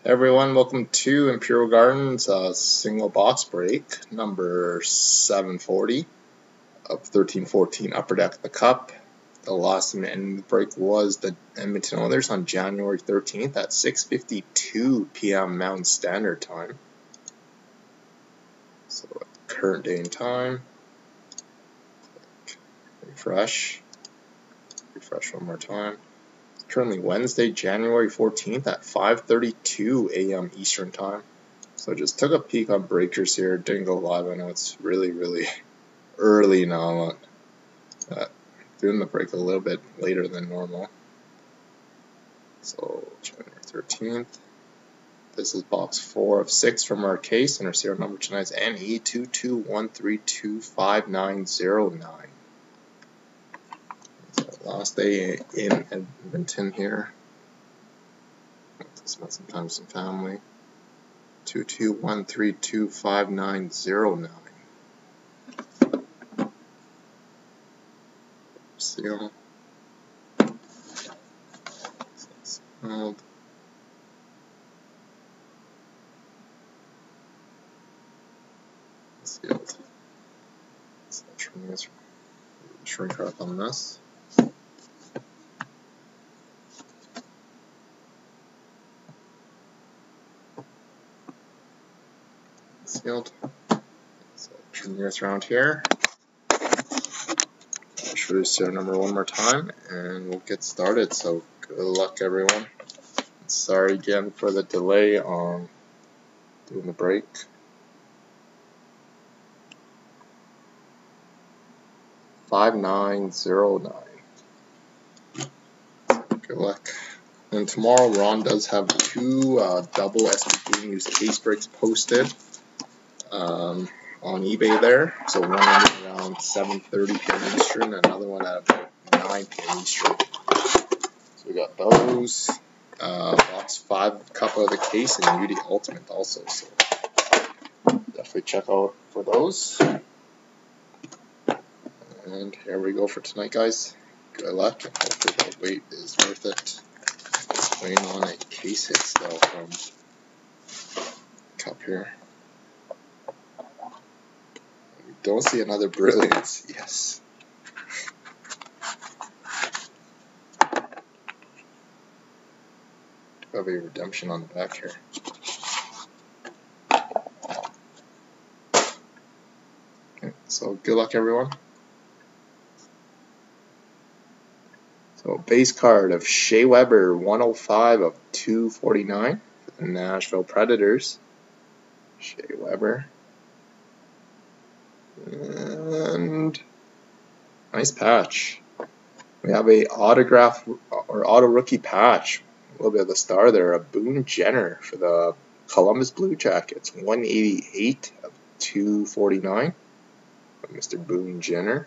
Everyone, welcome to Imperial Gardens single box break number 740 of 13-14 Upper Deck of the Cup. The last in the break was the Edmonton Oilers on January 13th at 6:52 p.m. Mountain Standard Time. So current day and time. Refresh one more time. Currently Wednesday, January 14th at 5:32 a.m. Eastern Time. So I just took a peek on breakers here. Didn't go live. I know it's really early now. Doing the break a little bit later than normal. So January 13th. This is box 4 of 6 from our case, and our serial number tonight is NE221325909. Last day in Edmonton here. Spent some time with some family. 221325909. Seal. Sealed. Sealed. So shrink wrap on this. Sealed. So turn this around here. I'll show you serial number one more time and we'll get started. So good luck everyone. Sorry again for the delay on doing the break. $5909. Good luck. And tomorrow Ron does have two double SPG News case breaks posted on eBay there. So one ending around 7:30 p.m. Eastern, and another one at about 9 p.m. Eastern. So we got those. Box 5 Cup of the case and UD Ultimate also. So definitely check out for those. And here we go for tonight, guys. Good luck, and hopefully the wait is worth it. Waiting on a case hit still from Cup here. We don't see another Brilliance. Yes. Have a redemption on the back here. Okay, so good luck, everyone. So base card of Shea Weber, 105 of 249 for the Nashville Predators. Shea Weber. And nice patch. We have a autograph or auto rookie patch. A little bit of the star there. A Boone Jenner for the Columbus Blue Jackets. 188 of 249 from Mr. Boone Jenner.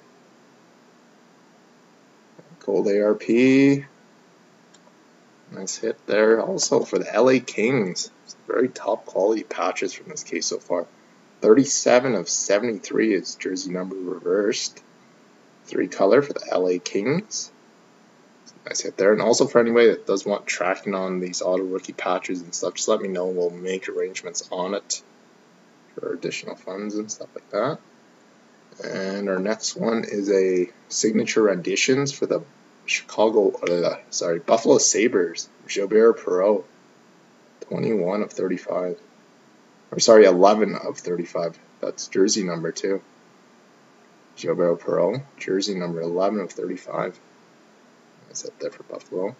Gold ARP. Nice hit there. Also for the LA Kings. Very top quality patches from this case so far. 37 of 73 is jersey number reversed. 3 color for the LA Kings. Nice hit there. And also for anybody that does want tracking on these auto rookie patches and stuff, just let me know. We'll make arrangements on it for additional funds and stuff like that. And our next one is a signature renditions for the Buffalo Sabres. Gilbert Perreault, 21 of 35. Or sorry, 11 of 35. That's jersey number 2. Gilbert Perreault, jersey number 11 of 35. That's it there for Buffalo.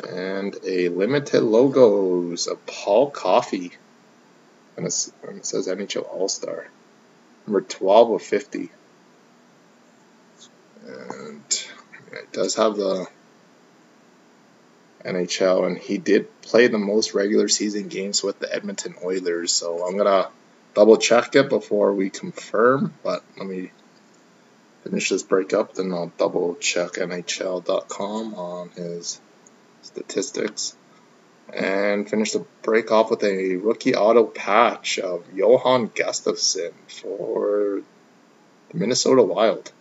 And a limited logos of Paul Coffey. And it says NHL All-Star. Number 12 of 50. And it does have the NHL, and he did play the most regular season games with the Edmonton Oilers. So I'm going to double check it before we confirm, but let me finish this break up, then I'll double check NHL.com on his statistics. And finish the break off with a rookie auto patch of Johan Gustafsson for the Minnesota Wild.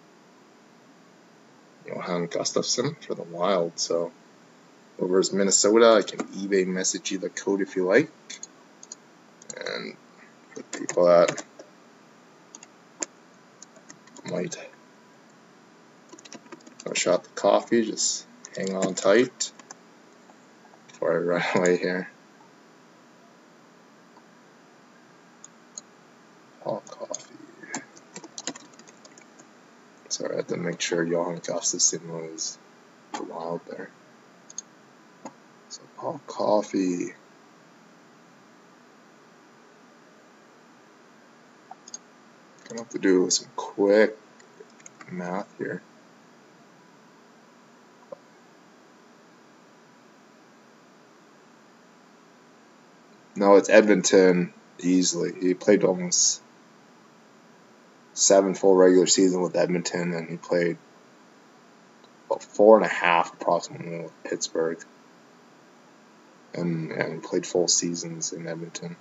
Johan Gustafsson for the Wild. So Over is Minnesota. I can eBay message you the code if you like. And for people that might have a shot the coffee, just hang on tight before I run away here. All coffee. Sorry, I had to make sure Johan Gustafsson was wild there. So all coffee. Gonna have to do some quick math here. No, it's Edmonton easily. He played almost 7 full regular season with Edmonton, and he played about 4.5 approximately with Pittsburgh, and he played full seasons in Edmonton.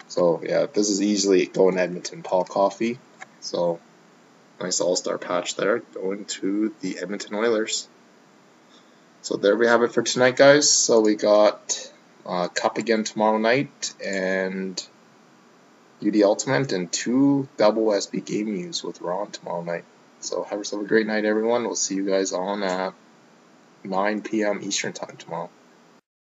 So yeah, this is easily going Edmonton. Paul Coffey. So nice all-star patch there going to the Edmonton Oilers. So there we have it for tonight, guys. So we got Cup again tomorrow night, and UD Ultimate, and 2 double SB game use with Ron tomorrow night. So have yourself a great night, everyone. We'll see you guys on 9 p.m. Eastern time tomorrow.